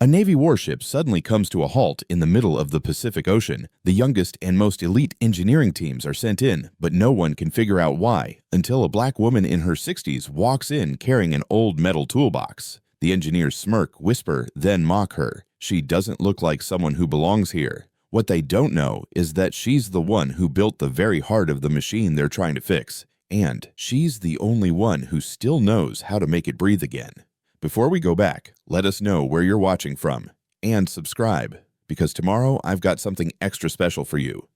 A Navy warship suddenly comes to a halt in the middle of the Pacific Ocean. The youngest and most elite engineering teams are sent in, but no one can figure out why, until a black woman in her 60s walks in carrying an old metal toolbox. The engineers smirk, whisper, then mock her. She doesn't look like someone who belongs here. What they don't know is that she's the one who built the very heart of the machine they're trying to fix. And she's the only one who still knows how to make it breathe again. Before we go back, let us know where you're watching from and subscribe, because tomorrow I've got something extra special for you.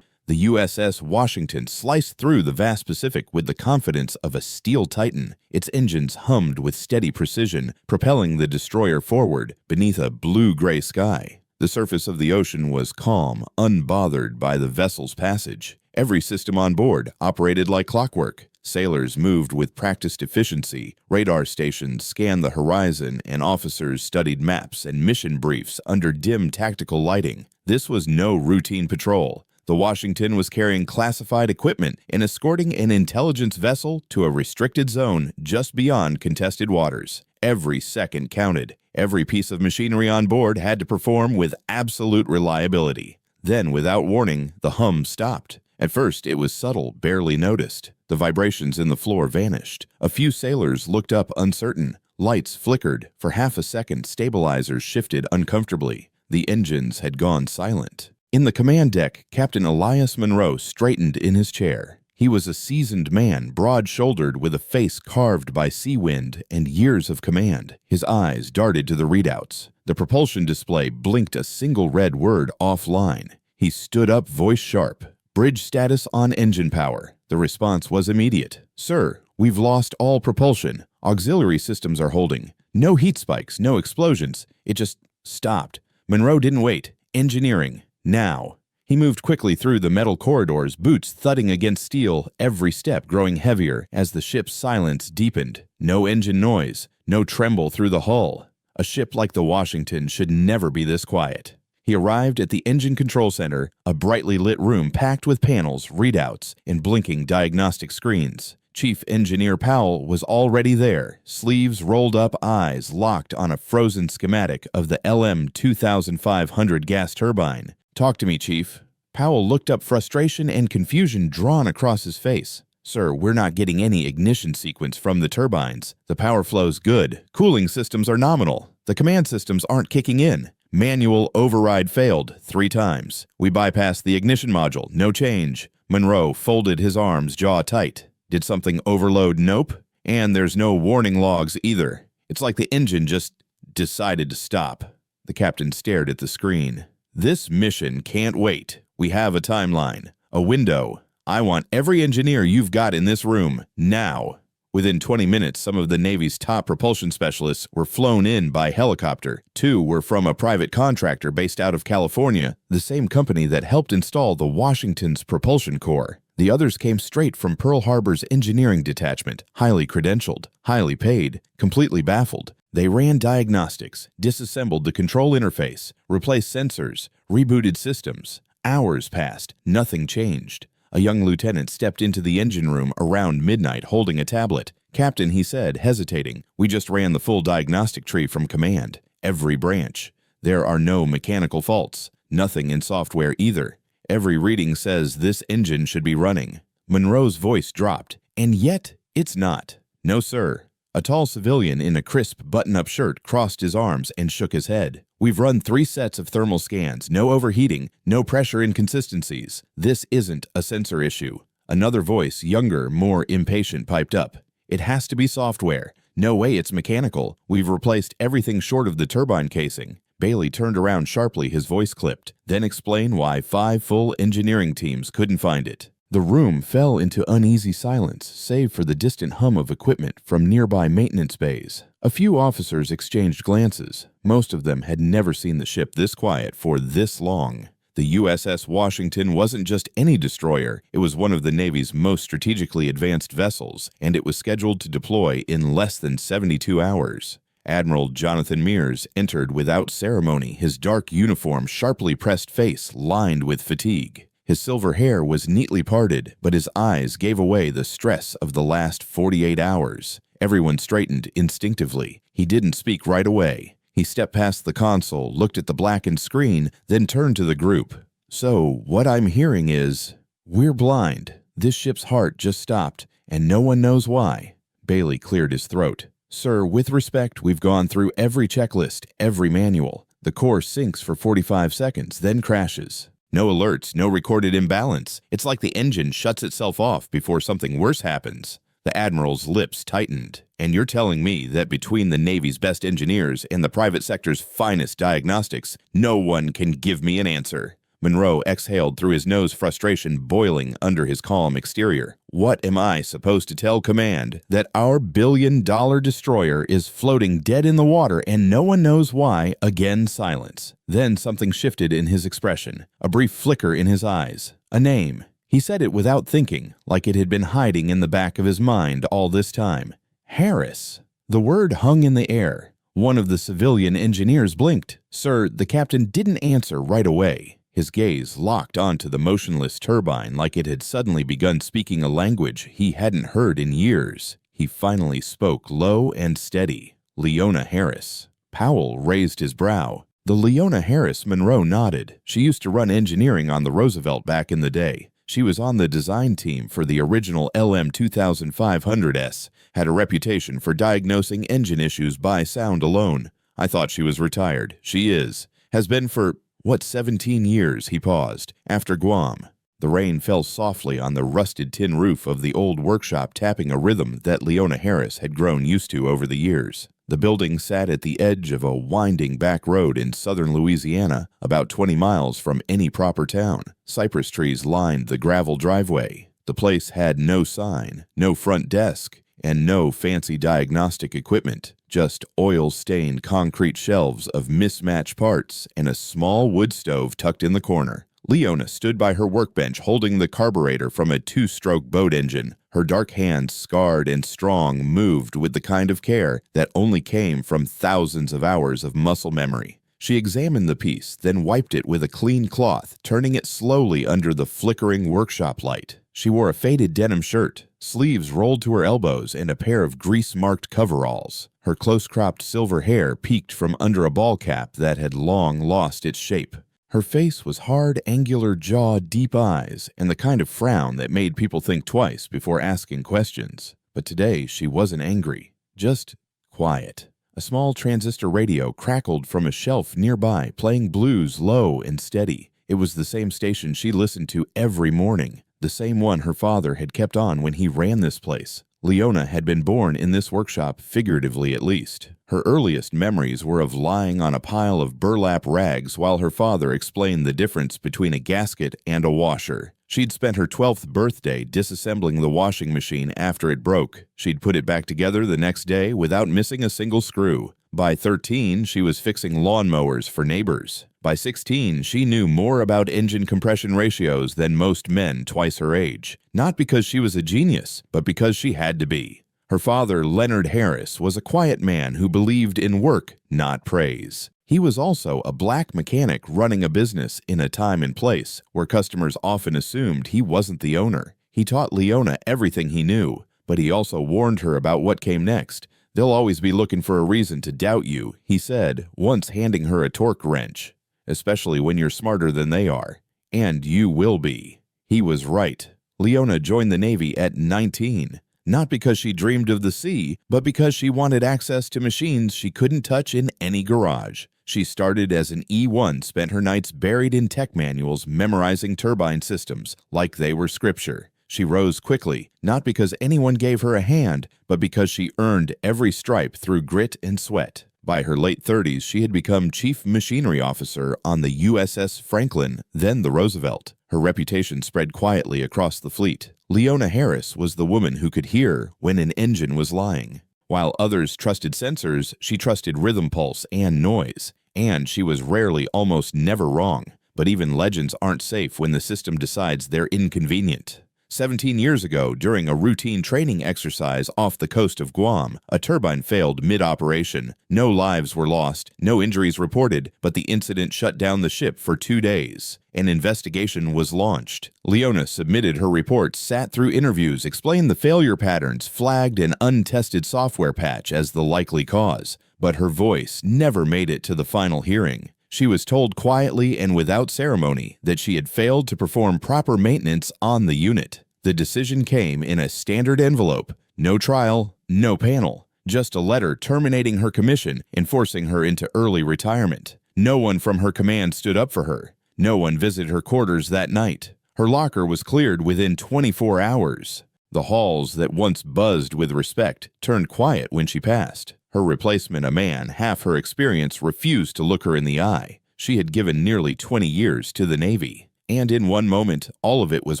The USS Washington sliced through the vast Pacific with the confidence of a steel titan. Its engines hummed with steady precision, propelling the destroyer forward beneath a blue-gray sky. The surface of the ocean was calm, unbothered by the vessel's passage. Every system on board operated like clockwork. Sailors moved with practiced efficiency, radar stations scanned the horizon, and officers studied maps and mission briefs under dim tactical lighting. This was no routine patrol. The Washington was carrying classified equipment and escorting an intelligence vessel to a restricted zone just beyond contested waters. Every second counted. Every piece of machinery on board had to perform with absolute reliability. Then, without warning, the hum stopped. At first, it was subtle, barely noticed. The vibrations in the floor vanished. A few sailors looked up uncertain. Lights flickered. For half a second, stabilizers shifted uncomfortably. The engines had gone silent. In the command deck, Captain Elias Monroe straightened in his chair. He was a seasoned man, broad-shouldered with a face carved by sea wind and years of command. His eyes darted to the readouts. The propulsion display blinked a single red word offline. He stood up, voice sharp. Bridge status on engine power. The response was immediate. Sir, we've lost all propulsion. Auxiliary systems are holding. No heat spikes, no explosions. It just stopped. Monroe didn't wait. Engineering. Now. He moved quickly through the metal corridors, boots thudding against steel, every step growing heavier as the ship's silence deepened. No engine noise, no tremble through the hull. A ship like the Washington should never be this quiet. He arrived at the engine control center, a brightly lit room packed with panels, readouts, and blinking diagnostic screens. Chief Engineer Powell was already there, sleeves rolled up, eyes locked on a frozen schematic of the LM 2500 gas turbine. Talk to me, Chief. Powell looked up, frustration and confusion drawn across his face. Sir, we're not getting any ignition sequence from the turbines. The power flow's good. Cooling systems are nominal. The command systems aren't kicking in. Manual override failed 3 times. We bypassed the ignition module. No change. Monroe folded his arms, jaw tight. Did something overload? Nope. And there's no warning logs either. It's like the engine just decided to stop. The captain stared at the screen. This mission can't wait. We have a timeline. A window. I want every engineer you've got in this room, now. Within 20 minutes, some of the Navy's top propulsion specialists were flown in by helicopter. 2 were from a private contractor based out of California, the same company that helped install the Washington's propulsion core. The others came straight from Pearl Harbor's engineering detachment, highly credentialed, highly paid, completely baffled. They ran diagnostics, disassembled the control interface, replaced sensors, rebooted systems. Hours passed, nothing changed. A young lieutenant stepped into the engine room around midnight holding a tablet. Captain, he said, hesitating, we just ran the full diagnostic tree from command. Every branch. There are no mechanical faults. Nothing in software either. Every reading says this engine should be running. Monroe's voice dropped. And yet, it's not. No, sir. A tall civilian in a crisp button-up shirt crossed his arms and shook his head. We've run 3 sets of thermal scans, no overheating, no pressure inconsistencies. This isn't a sensor issue. Another voice, younger, more impatient, piped up. It has to be software. No way it's mechanical. We've replaced everything short of the turbine casing. Bailey turned around sharply, his voice clipped, then explained why 5 full engineering teams couldn't find it. The room fell into uneasy silence, save for the distant hum of equipment from nearby maintenance bays. A few officers exchanged glances. Most of them had never seen the ship this quiet for this long. The USS Washington wasn't just any destroyer, it was one of the Navy's most strategically advanced vessels, and it was scheduled to deploy in less than 72 hours. Admiral Jonathan Mears entered without ceremony, his dark uniform sharply pressed face lined with fatigue. His silver hair was neatly parted, but his eyes gave away the stress of the last 48 hours. Everyone straightened instinctively. He didn't speak right away. He stepped past the console, looked at the blackened screen, then turned to the group. "So, what I'm hearing is, we're blind. This ship's heart just stopped, and no one knows why." Bailey cleared his throat. "Sir, with respect, we've gone through every checklist, every manual. The core sinks for 45 seconds, then crashes. No alerts, no recorded imbalance. It's like the engine shuts itself off before something worse happens." The Admiral's lips tightened. "And you're telling me that between the Navy's best engineers and the private sector's finest diagnostics, no one can give me an answer?" Monroe exhaled through his nose, frustration boiling under his calm exterior. "What am I supposed to tell command? That our billion-dollar destroyer is floating dead in the water and no one knows why?" Again silence. Then something shifted in his expression, a brief flicker in his eyes. A name. He said it without thinking, like it had been hiding in the back of his mind all this time. Harris. The word hung in the air. One of the civilian engineers blinked. "Sir," the captain didn't answer right away. His gaze locked onto the motionless turbine like it had suddenly begun speaking a language he hadn't heard in years. He finally spoke low and steady. "Leona Harris." Powell raised his brow. "The Leona Harris." Monroe nodded. "She used to run engineering on the Roosevelt back in the day. She was on the design team for the original LM 2500S, had a reputation for diagnosing engine issues by sound alone. I thought she was retired. She is. Has been for, 17 years?" He paused. "After Guam." The rain fell softly on the rusted tin roof of the old workshop, tapping a rhythm that Leona Harris had grown used to over the years. The building sat at the edge of a winding back road in southern Louisiana, about 20 miles from any proper town. Cypress trees lined the gravel driveway. The place had no sign, no front desk, and no fancy diagnostic equipment, just oil-stained concrete shelves of mismatched parts and a small wood stove tucked in the corner. Leona stood by her workbench holding the carburetor from a two-stroke boat engine. Her dark hands, scarred and strong, moved with the kind of care that only came from thousands of hours of muscle memory. She examined the piece, then wiped it with a clean cloth, turning it slowly under the flickering workshop light. She wore a faded denim shirt, sleeves rolled to her elbows, and a pair of grease-marked coveralls. Her close-cropped silver hair peeked from under a ball cap that had long lost its shape. Her face was hard, angular jaw, deep eyes, and the kind of frown that made people think twice before asking questions. But today she wasn't angry, just quiet. A small transistor radio crackled from a shelf nearby, playing blues low and steady. It was the same station she listened to every morning, the same one her father had kept on when he ran this place. Leona had been born in this workshop, figuratively at least. Her earliest memories were of lying on a pile of burlap rags while her father explained the difference between a gasket and a washer. She'd spent her 12th birthday disassembling the washing machine after it broke. She'd put it back together the next day without missing a single screw. By 13, she was fixing lawnmowers for neighbors. By 16, she knew more about engine compression ratios than most men twice her age. Not because she was a genius, but because she had to be. Her father, Leonard Harris, was a quiet man who believed in work, not praise. He was also a black mechanic running a business in a time and place where customers often assumed he wasn't the owner. He taught Leona everything he knew, but he also warned her about what came next. "They'll always be looking for a reason to doubt you," he said, once handing her a torque wrench. "Especially when you're smarter than they are. And you will be." He was right. Leona joined the Navy at 19. Not because she dreamed of the sea, but because she wanted access to machines she couldn't touch in any garage. She started as an E1, spent her nights buried in tech manuals, memorizing turbine systems like they were scripture. She rose quickly, not because anyone gave her a hand, but because she earned every stripe through grit and sweat. By her late 30s, she had become chief machinery officer on the USS Franklin, then the Roosevelt. Her reputation spread quietly across the fleet. Leona Harris was the woman who could hear when an engine was lying. While others trusted sensors, she trusted rhythm pulse and noise. And she was rarely, almost never wrong. But even legends aren't safe when the system decides they're inconvenient. 17 years ago, during a routine training exercise off the coast of Guam, a turbine failed mid-operation. No lives were lost, no injuries reported, but the incident shut down the ship for 2 days. An investigation was launched. Leona submitted her report, sat through interviews, explained the failure patterns, flagged an untested software patch as the likely cause. But her voice never made it to the final hearing. She was told quietly and without ceremony that she had failed to perform proper maintenance on the unit. The decision came in a standard envelope. No trial, no panel. Just a letter terminating her commission and forcing her into early retirement. No one from her command stood up for her. No one visited her quarters that night. Her locker was cleared within 24 hours. The halls that once buzzed with respect turned quiet when she passed. Her replacement, a man half her experience, refused to look her in the eye. She had given nearly 20 years to the Navy. And in one moment, all of it was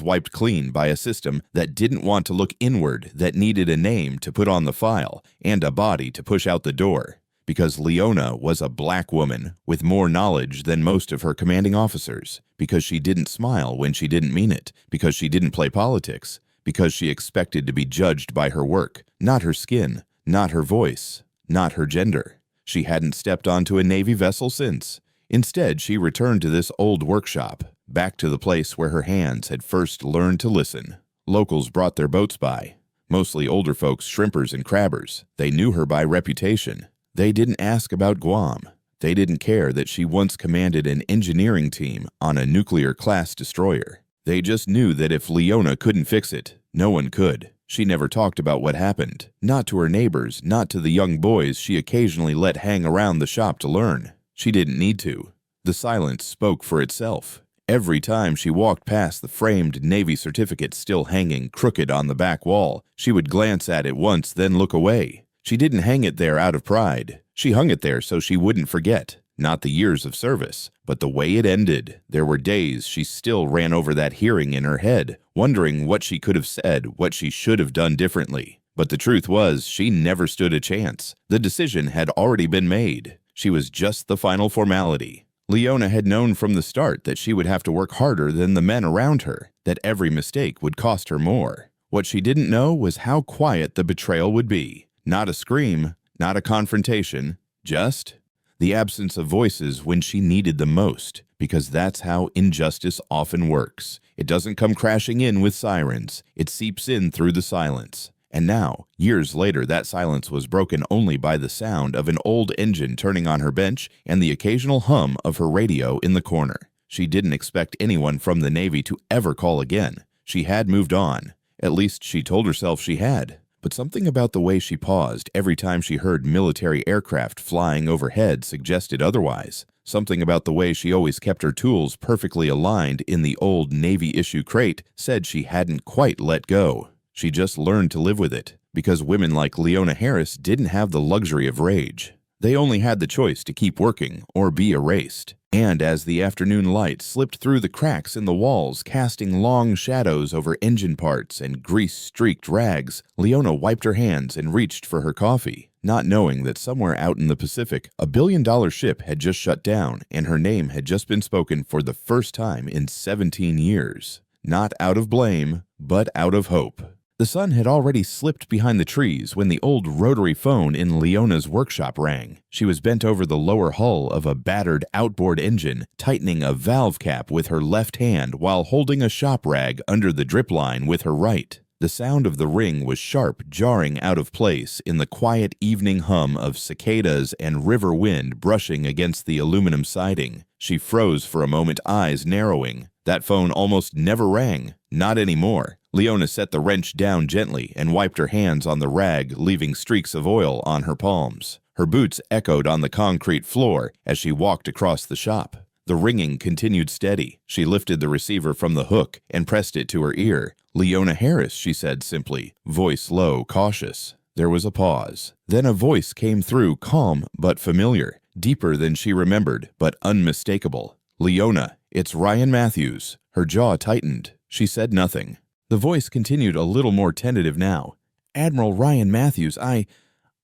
wiped clean by a system that didn't want to look inward, that needed a name to put on the file and a body to push out the door. Because Leona was a black woman with more knowledge than most of her commanding officers. Because she didn't smile when she didn't mean it. Because she didn't play politics. Because she expected to be judged by her work, not her skin, not her voice, not her gender. She hadn't stepped onto a Navy vessel since. Instead, she returned to this old workshop, back to the place where her hands had first learned to listen. Locals brought their boats by, mostly older folks, shrimpers and crabbers. They knew her by reputation. They didn't ask about Guam. They didn't care that she once commanded an engineering team on a nuclear-class destroyer. They just knew that if Leona couldn't fix it, no one could. She never talked about what happened, not to her neighbors, not to the young boys she occasionally let hang around the shop to learn. She didn't need to. The silence spoke for itself. Every time she walked past the framed Navy certificate still hanging crooked on the back wall, she would glance at it once, then look away. She didn't hang it there out of pride. She hung it there so she wouldn't forget. Not the years of service, but the way it ended. There were days she still ran over that hearing in her head, wondering what she could have said, what she should have done differently. But the truth was, she never stood a chance. The decision had already been made. She was just the final formality. Leona had known from the start that she would have to work harder than the men around her, that every mistake would cost her more. What she didn't know was how quiet the betrayal would be. Not a scream, not a confrontation, just the absence of voices when she needed them most, because that's how injustice often works. It doesn't come crashing in with sirens. It seeps in through the silence. And now, years later, that silence was broken only by the sound of an old engine turning on her bench and the occasional hum of her radio in the corner. She didn't expect anyone from the Navy to ever call again. She had moved on. At least she told herself she had. But something about the way she paused every time she heard military aircraft flying overhead suggested otherwise. Something about the way she always kept her tools perfectly aligned in the old Navy-issue crate said she hadn't quite let go. She just learned to live with it, because women like Leona Harris didn't have the luxury of rage. They only had the choice to keep working or be erased. And as the afternoon light slipped through the cracks in the walls, casting long shadows over engine parts and grease-streaked rags, Leona wiped her hands and reached for her coffee, not knowing that somewhere out in the Pacific, a billion-dollar ship had just shut down and her name had just been spoken for the first time in 17 years. Not out of blame, but out of hope. The sun had already slipped behind the trees when the old rotary phone in Leona's workshop rang. She was bent over the lower hull of a battered outboard engine, tightening a valve cap with her left hand while holding a shop rag under the drip line with her right. The sound of the ring was sharp, jarring out of place in the quiet evening hum of cicadas and river wind brushing against the aluminum siding. She froze for a moment, eyes narrowing. That phone almost never rang. Not anymore. Leona set the wrench down gently and wiped her hands on the rag, leaving streaks of oil on her palms. Her boots echoed on the concrete floor as she walked across the shop. The ringing continued steady. She lifted the receiver from the hook and pressed it to her ear. "Leona Harris," she said simply, voice low, cautious. There was a pause. Then a voice came through, calm but familiar, deeper than she remembered, but unmistakable. "Leona, it's Ryan Matthews." Her jaw tightened. She said nothing. The voice continued a little more tentative now. "Admiral Ryan Matthews, I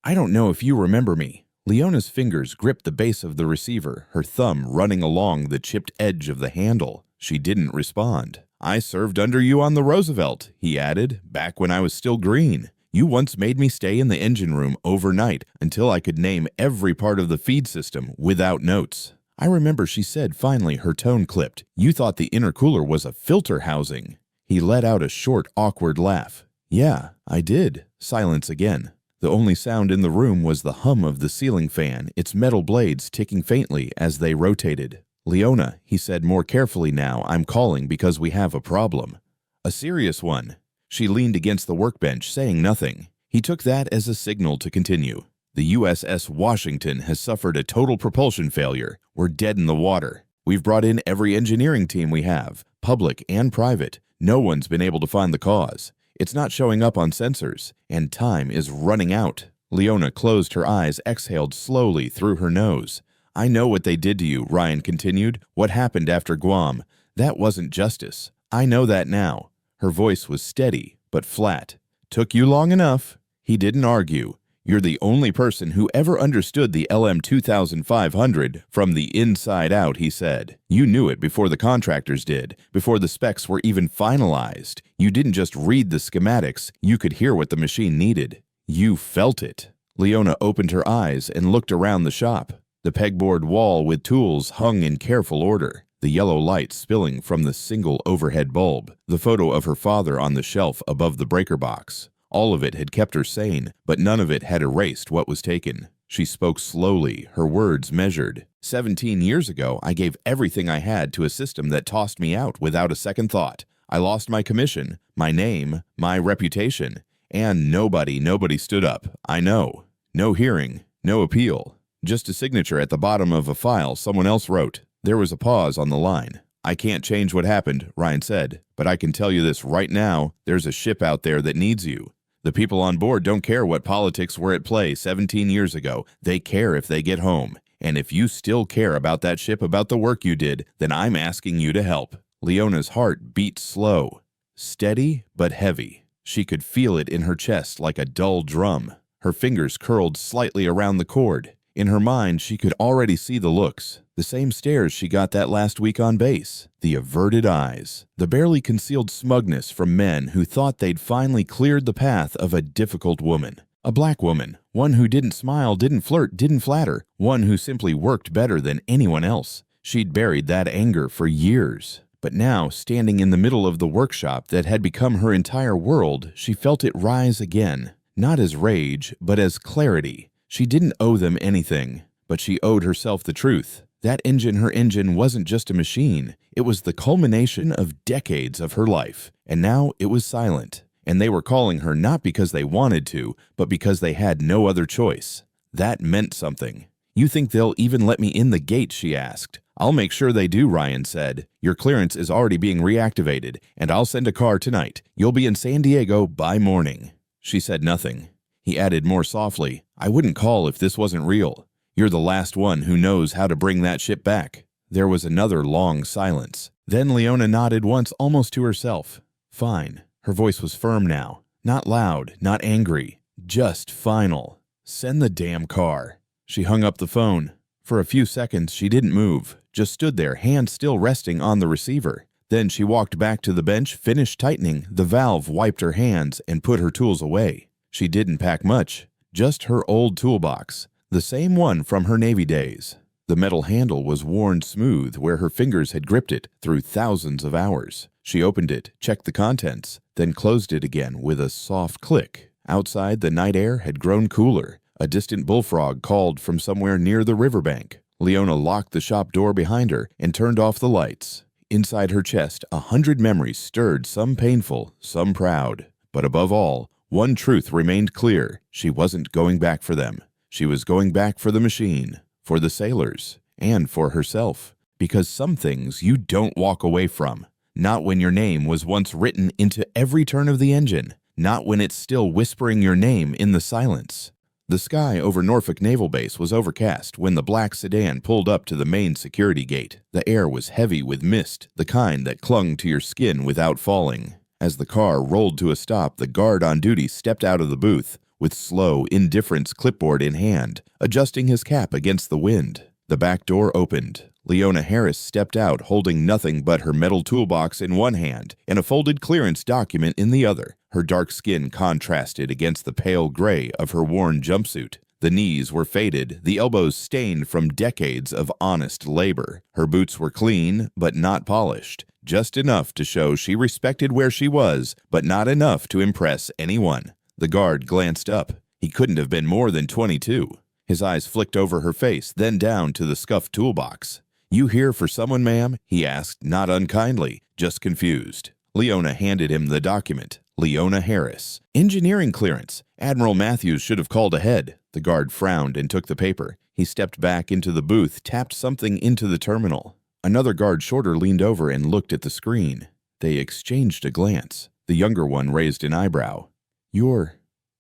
don't know if you remember me." Leona's fingers gripped the base of the receiver, her thumb running along the chipped edge of the handle. She didn't respond. I served under you on the Roosevelt, he added, back when I was still green. You once made me stay in the engine room overnight until I could name every part of the feed system without notes. I remember she said finally, her tone clipped. You thought the intercooler was a filter housing. He let out a short, awkward laugh. Yeah, I did. Silence again. The only sound in the room was the hum of the ceiling fan, its metal blades ticking faintly as they rotated. Leona, he said more carefully now, I'm calling because we have a problem. A serious one. She leaned against the workbench, saying nothing. He took that as a signal to continue. The USS Washington has suffered a total propulsion failure. We're dead in the water. We've brought in every engineering team we have, public and private. No one's been able to find the cause. It's not showing up on sensors, and time is running out. Leona closed her eyes, exhaled slowly through her nose. I know what they did to you, Ryan continued. What happened after Guam? That wasn't justice. I know that now. Her voice was steady, but flat. Took you long enough. He didn't argue. You're the only person who ever understood the LM 2500 from the inside out, he said. You knew it before the contractors did, before the specs were even finalized. You didn't just read the schematics, you could hear what the machine needed. You felt it. Leona opened her eyes and looked around the shop. The pegboard wall with tools hung in careful order, the yellow light spilling from the single overhead bulb, the photo of her father on the shelf above the breaker box. All of it had kept her sane, but none of it had erased what was taken. She spoke slowly, her words measured. 17 years ago, I gave everything I had to a system that tossed me out without a second thought. I lost my commission, my name, my reputation, and nobody stood up. I know. No hearing, no appeal. Just a signature at the bottom of a file someone else wrote. There was a pause on the line. I can't change what happened, Ryan said, but I can tell you this right now, there's a ship out there that needs you. The people on board don't care what politics were at play 17 years ago. They care if they get home. And if you still care about that ship, about the work you did, then I'm asking you to help. Leona's heart beat slow, steady but heavy. She could feel it in her chest like a dull drum. Her fingers curled slightly around the cord. In her mind, she could already see the looks, the same stares she got that last week on base, the averted eyes, the barely concealed smugness from men who thought they'd finally cleared the path of a difficult woman. A black woman, one who didn't smile, didn't flirt, didn't flatter, one who simply worked better than anyone else. She'd buried that anger for years. But now, standing in the middle of the workshop that had become her entire world, she felt it rise again, not as rage, but as clarity. She didn't owe them anything, but she owed herself the truth. That engine, her engine, wasn't just a machine. It was the culmination of decades of her life. And now it was silent. And they were calling her not because they wanted to, but because they had no other choice. That meant something. You think they'll even let me in the gate, she asked. I'll make sure they do, Ryan said. Your clearance is already being reactivated, and I'll send a car tonight. You'll be in San Diego by morning. She said nothing. He added more softly, I wouldn't call if this wasn't real. You're the last one who knows how to bring that ship back. There was another long silence. Then Leona nodded once, almost to herself. Fine. Her voice was firm now. Not loud, not angry. Just final. Send the damn car. She hung up the phone. For a few seconds, she didn't move, just stood there, hand still resting on the receiver. Then she walked back to the bench, finished tightening the valve, wiped her hands, and put her tools away. She didn't pack much, just her old toolbox, the same one from her Navy days. The metal handle was worn smooth where her fingers had gripped it through thousands of hours. She opened it, checked the contents, then closed it again with a soft click. Outside, the night air had grown cooler. A distant bullfrog called from somewhere near the riverbank. Leona locked the shop door behind her and turned off the lights. Inside her chest, 100 memories stirred, some painful, some proud. But above all, one truth remained clear. She wasn't going back for them. She was going back for the machine, for the sailors, and for herself. Because some things you don't walk away from. Not when your name was once written into every turn of the engine. Not when it's still whispering your name in the silence. The sky over Norfolk Naval Base was overcast when the black sedan pulled up to the main security gate. The air was heavy with mist, the kind that clung to your skin without falling. As the car rolled to a stop, the guard on duty stepped out of the booth, with slow indifference, clipboard in hand, adjusting his cap against the wind. The back door opened. Leona Harris stepped out holding nothing but her metal toolbox in one hand and a folded clearance document in the other. Her dark skin contrasted against the pale gray of her worn jumpsuit. The knees were faded, the elbows stained from decades of honest labor. Her boots were clean, but not polished, just enough to show she respected where she was, but not enough to impress anyone. The guard glanced up. He couldn't have been more than 22. His eyes flicked over her face, then down to the scuffed toolbox. "You here for someone, ma'am?" he asked, not unkindly, just confused. Leona handed him the document. Leona Harris. Engineering clearance. Admiral Matthews should have called ahead. The guard frowned and took the paper. He stepped back into the booth, tapped something into the terminal. Another guard shorter leaned over and looked at the screen. They exchanged a glance. The younger one raised an eyebrow. "You're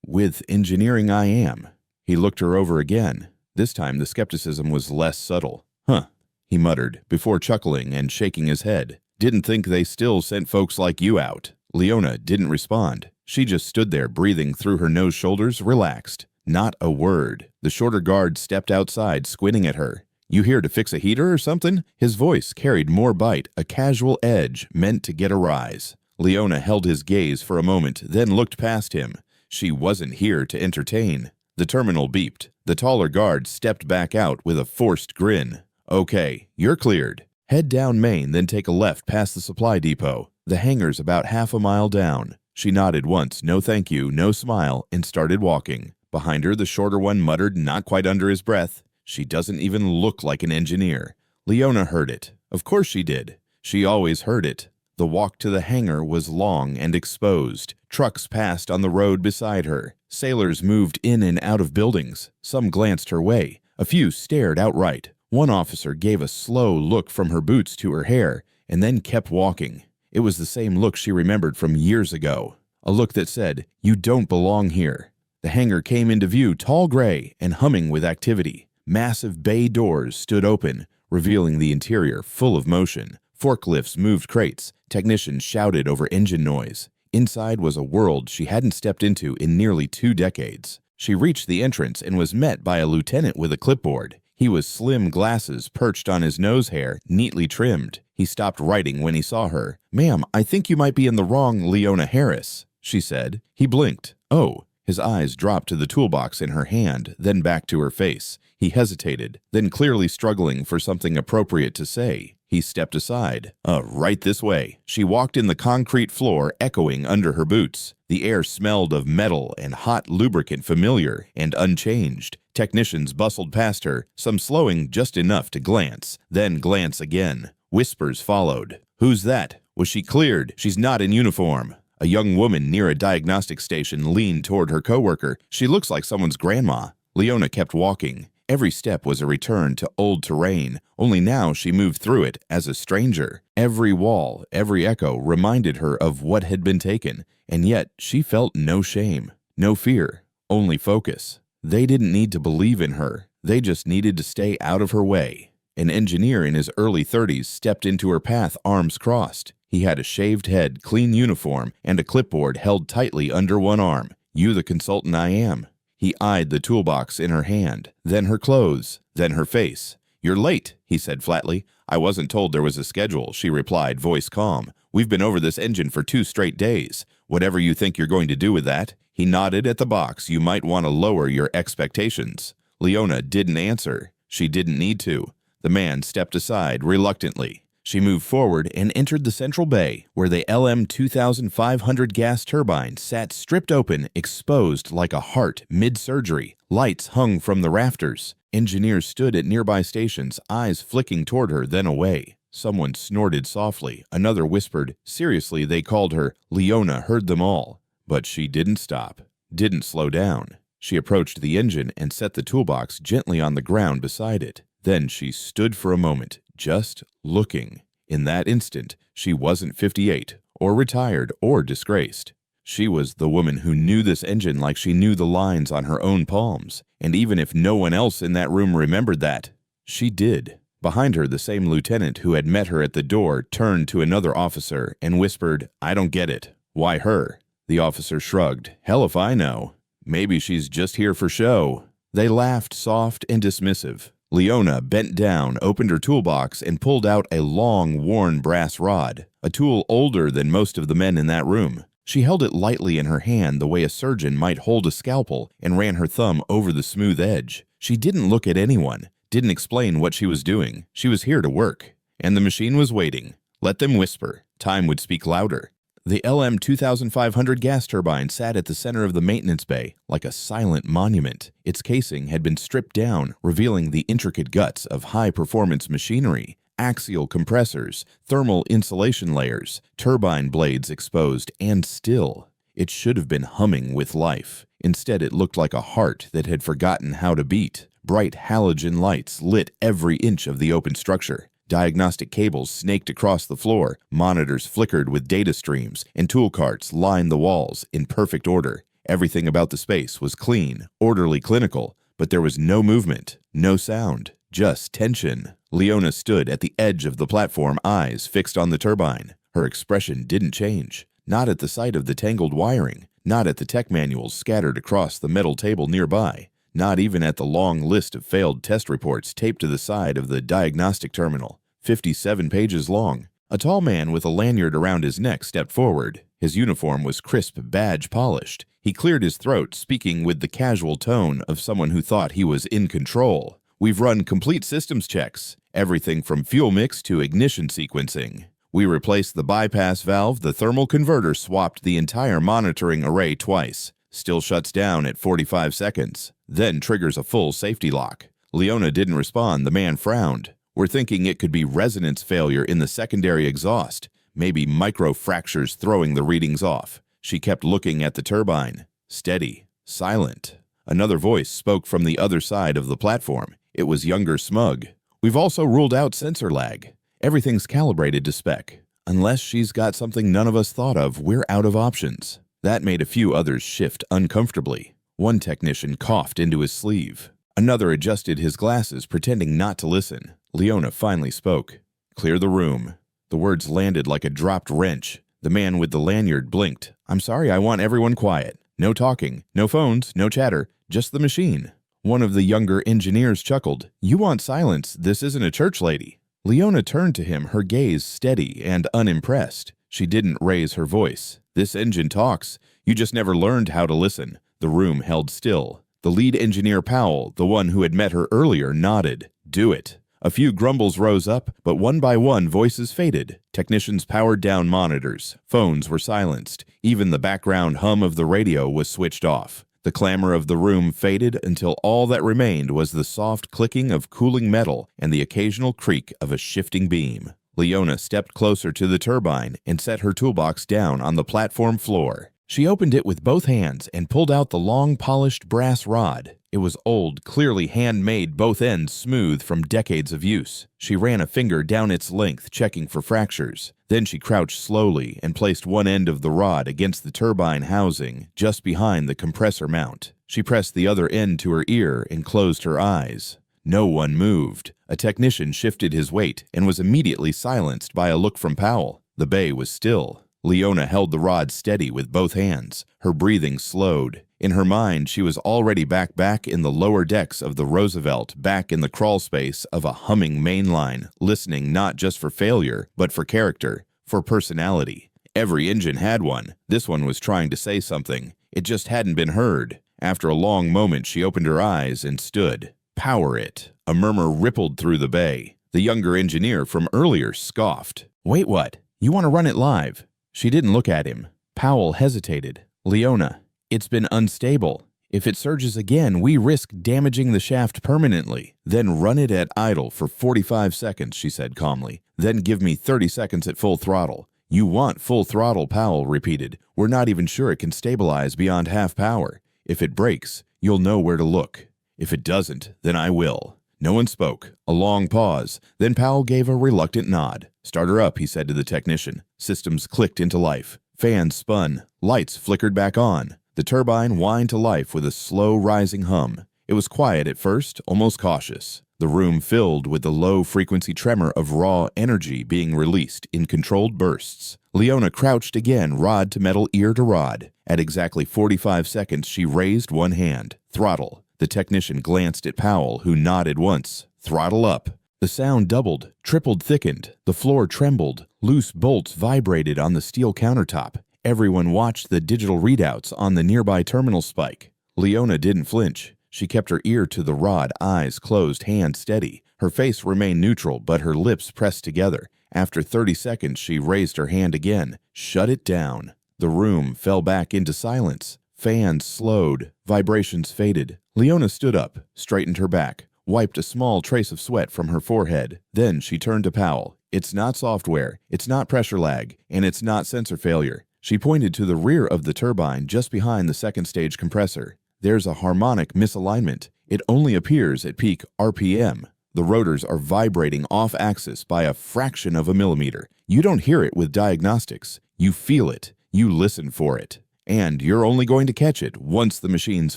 with engineering, I am." He looked her over again. This time the skepticism was less subtle. "Huh," he muttered, before chuckling and shaking his head. "Didn't think they still sent folks like you out." Leona didn't respond. She just stood there, breathing through her nose shoulders, relaxed. Not a word. The shorter guard stepped outside, squinting at her. "You here to fix a heater or something?" His voice carried more bite, a casual edge meant to get a rise. Leona held his gaze for a moment, then looked past him. She wasn't here to entertain. The terminal beeped. The taller guard stepped back out with a forced grin. "Okay, you're cleared. Head down Main, then take a left past the supply depot. The hangar's about half a mile down." She nodded once, no thank you, no smile, and started walking. Behind her, the shorter one muttered, not quite under his breath, "She doesn't even look like an engineer." Leona heard it. Of course she did. She always heard it. The walk to the hangar was long and exposed. Trucks passed on the road beside her. Sailors moved in and out of buildings. Some glanced her way. A few stared outright. One officer gave a slow look from her boots to her hair and then kept walking. It was the same look she remembered from years ago. A look that said, "You don't belong here." The hangar came into view, tall gray and humming with activity. Massive bay doors stood open, revealing the interior full of motion. Forklifts moved crates. Technicians shouted over engine noise. Inside was a world she hadn't stepped into in nearly 2 decades. She reached the entrance and was met by a lieutenant with a clipboard. He was slim glasses perched on his nose hair, neatly trimmed. He stopped writing when he saw her. "Ma'am, I think you might be in the wrong Leona Harris," she said. He blinked. "Oh." His eyes dropped to the toolbox in her hand, then back to her face. He hesitated, then clearly struggling for something appropriate to say. He stepped aside. Right this way." She walked in the concrete floor, echoing under her boots. The air smelled of metal and hot lubricant, familiar and unchanged. Technicians bustled past her, some slowing just enough to glance, then glance again. Whispers followed. "Who's that? Was she cleared? She's not in uniform." A young woman near a diagnostic station leaned toward her coworker. "She looks like someone's grandma." Leona kept walking. Every step was a return to old terrain, only now she moved through it as a stranger. Every wall, every echo reminded her of what had been taken, and yet she felt no shame, no fear, only focus. They didn't need to believe in her. They just needed to stay out of her way. An engineer in his early 30s stepped into her path, arms crossed. He had a shaved head, clean uniform, and a clipboard held tightly under one arm. "You the consultant I am." He eyed the toolbox in her hand, then her clothes, then her face. "You're late," he said flatly. "I wasn't told there was a schedule," she replied, voice calm. "We've been over this engine for 2 straight days. Whatever you think you're going to do with that." He nodded at the box. "You might want to lower your expectations." Leona didn't answer. She didn't need to. The man stepped aside reluctantly. She moved forward and entered the central bay, where the LM 2500 gas turbine sat stripped open, exposed like a heart mid-surgery. Lights hung from the rafters. Engineers stood at nearby stations, eyes flicking toward her, then away. Someone snorted softly. Another whispered. Seriously, they called her. Leona heard them all. But she didn't stop, didn't slow down. She approached the engine and set the toolbox gently on the ground beside it. Then she stood for a moment, just looking. In that instant, she wasn't 58, or retired, or disgraced. She was the woman who knew this engine like she knew the lines on her own palms. And even if no one else in that room remembered that, she did. Behind her, the same lieutenant who had met her at the door turned to another officer and whispered, "I don't get it. Why her?" The officer shrugged. "Hell if I know. Maybe she's just here for show." They laughed, soft and dismissive. Leona bent down, opened her toolbox, and pulled out a long, worn brass rod, a tool older than most of the men in that room. She held it lightly in her hand the way a surgeon might hold a scalpel and ran her thumb over the smooth edge. She didn't look at anyone, didn't explain what she was doing. She was here to work. And the machine was waiting. Let them whisper. Time would speak louder. The LM 2500 gas turbine sat at the center of the maintenance bay like a silent monument. Its casing had been stripped down, revealing the intricate guts of high-performance machinery, axial compressors, thermal insulation layers, turbine blades exposed, and still. It should have been humming with life. Instead, it looked like a heart that had forgotten how to beat. Bright halogen lights lit every inch of the open structure. Diagnostic cables snaked across the floor, monitors flickered with data streams, and tool carts lined the walls in perfect order. Everything about the space was clean, orderly, clinical, but there was no movement, no sound, just tension. Leona stood at the edge of the platform, eyes fixed on the turbine. Her expression didn't change, not at the sight of the tangled wiring, not at the tech manuals scattered across the metal table nearby. Not even at the long list of failed test reports taped to the side of the diagnostic terminal, 57 pages long. A tall man with a lanyard around his neck stepped forward. His uniform was crisp, badge polished. He cleared his throat, speaking with the casual tone of someone who thought he was in control. "We've run complete systems checks, everything from fuel mix to ignition sequencing. We replaced the bypass valve, the thermal converter swapped the entire monitoring array twice. Still shuts down at 45 seconds, then triggers a full safety lock." Leona didn't respond. The man frowned. "We're thinking it could be resonance failure in the secondary exhaust, maybe micro-fractures throwing the readings off." She kept looking at the turbine. Steady, silent. Another voice spoke from the other side of the platform. It was younger, smug. "We've also ruled out sensor lag. Everything's calibrated to spec. Unless she's got something none of us thought of, we're out of options." That made a few others shift uncomfortably. One technician coughed into his sleeve. Another adjusted his glasses, pretending not to listen. Leona finally spoke. "Clear the room." The words landed like a dropped wrench. The man with the lanyard blinked. "I'm sorry, I want everyone quiet. No talking, no phones, no chatter, just the machine." One of the younger engineers chuckled. "You want silence. This isn't a church lady." Leona turned to him, her gaze steady and unimpressed. She didn't raise her voice. "This engine talks. You just never learned how to listen." The room held still. The lead engineer, Powell, the one who had met her earlier, nodded. "Do it." A few grumbles rose up, but one by one voices faded. Technicians powered down monitors. Phones were silenced. Even the background hum of the radio was switched off. The clamor of the room faded until all that remained was the soft clicking of cooling metal and the occasional creak of a shifting beam. Leona stepped closer to the turbine and set her toolbox down on the platform floor. She opened it with both hands and pulled out the long, polished brass rod. It was old, clearly handmade, both ends smooth from decades of use. She ran a finger down its length, checking for fractures. Then she crouched slowly and placed one end of the rod against the turbine housing, just behind the compressor mount. She pressed the other end to her ear and closed her eyes. No one moved. A technician shifted his weight and was immediately silenced by a look from Powell. The bay was still. Leona held the rod steady with both hands. Her breathing slowed. In her mind, she was already back in the lower decks of the Roosevelt, back in the crawl space of a humming mainline, listening not just for failure, but for character, for personality. Every engine had one. This one was trying to say something. It just hadn't been heard. After a long moment, she opened her eyes and stood. "Power it." A murmur rippled through the bay. The younger engineer from earlier scoffed. "Wait, what? You want to run it live?" She didn't look at him. Powell hesitated. "Leona, it's been unstable. If it surges again, we risk damaging the shaft permanently. Then run it at idle for 45 seconds, she said calmly. Then give me 30 seconds at full throttle. "You want full throttle," Powell repeated. "We're not even sure it can stabilize beyond half power. If it breaks, you'll know where to look. If it doesn't, then I will." No one spoke. A long pause. Then Powell gave a reluctant nod. "Start her up," he said to the technician. Systems clicked into life. Fans spun. Lights flickered back on. The turbine whined to life with a slow rising hum. It was quiet at first, almost cautious. The room filled with the low-frequency tremor of raw energy being released in controlled bursts. Leona crouched again, rod to metal, ear to rod. At exactly 45 seconds, she raised one hand. Throttle. The technician glanced at Powell, who nodded once. Throttle up." The sound doubled, tripled, thickened. The floor trembled. Loose bolts vibrated on the steel countertop. Everyone watched the digital readouts on the nearby terminal spike. Leona didn't flinch. She kept her ear to the rod, eyes closed, hand steady. Her face remained neutral, but her lips pressed together. After 30 seconds, she raised her hand again. Shut it down. The room fell back into silence. Fans slowed. Vibrations faded. Leona stood up, straightened her back, wiped a small trace of sweat from her forehead. Then she turned to Powell. "It's not software, it's not pressure lag, and it's not sensor failure." She pointed to the rear of the turbine just behind the second stage compressor. "There's a harmonic misalignment. It only appears at peak RPM. The rotors are vibrating off-axis by a fraction of a millimeter. You don't hear it with diagnostics. You feel it. You listen for it. And you're only going to catch it once the machine's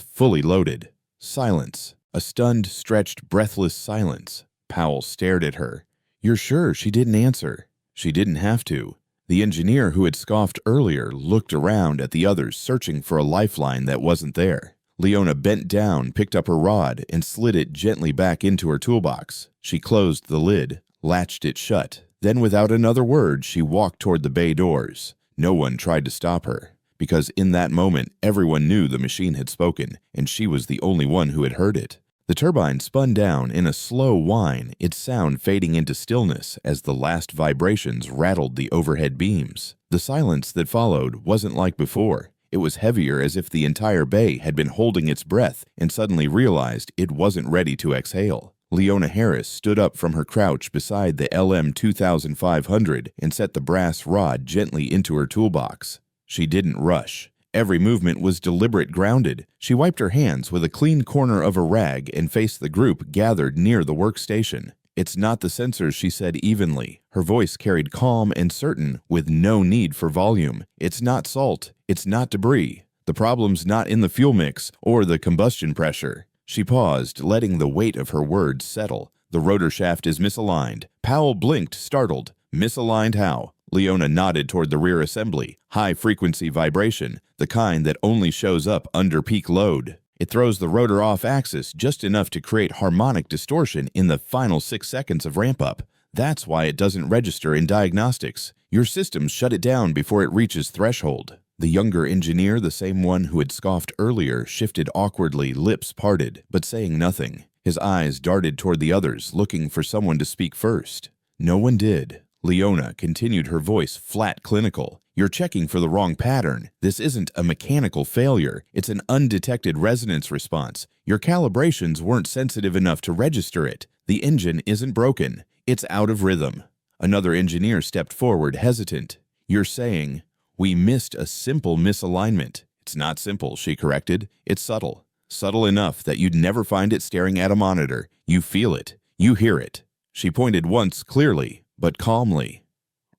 fully loaded." Silence. A stunned, stretched, breathless silence. Powell stared at her. "You're sure?" She didn't answer. She didn't have to. The engineer who had scoffed earlier looked around at the others, searching for a lifeline that wasn't there. Leona bent down, picked up her rod, and slid it gently back into her toolbox. She closed the lid, latched it shut. Then, without another word, she walked toward the bay doors. No one tried to stop her, because in that moment, everyone knew the machine had spoken, and she was the only one who had heard it. The turbine spun down in a slow whine, its sound fading into stillness as the last vibrations rattled the overhead beams. The silence that followed wasn't like before. It was heavier, as if the entire bay had been holding its breath and suddenly realized it wasn't ready to exhale. Leona Harris stood up from her crouch beside the LM 2500 and set the brass rod gently into her toolbox. She didn't rush. Every movement was deliberate, grounded. She wiped her hands with a clean corner of a rag and faced the group gathered near the workstation. "It's not the sensors," she said evenly. Her voice carried calm and certain, with no need for volume. "It's not salt. It's not debris. The problem's not in the fuel mix or the combustion pressure." She paused, letting the weight of her words settle. "The rotor shaft is misaligned." Powell blinked, startled. "Misaligned how?" Leona nodded toward the rear assembly. "High-frequency vibration, the kind that only shows up under peak load. It throws the rotor off axis just enough to create harmonic distortion in the final 6 seconds of ramp-up. That's why it doesn't register in diagnostics. Your systems shut it down before it reaches threshold." The younger engineer, the same one who had scoffed earlier, shifted awkwardly, lips parted, but saying nothing. His eyes darted toward the others, looking for someone to speak first. No one did. Leona continued, her voice flat, clinical. "You're checking for the wrong pattern. This isn't a mechanical failure. It's an undetected resonance response. Your calibrations weren't sensitive enough to register it. The engine isn't broken. It's out of rhythm." Another engineer stepped forward, hesitant. "You're saying we missed a simple misalignment." "It's not simple," she corrected. "It's subtle. Subtle enough that you'd never find it staring at a monitor. You feel it. You hear it." She pointed once clearly, but calmly.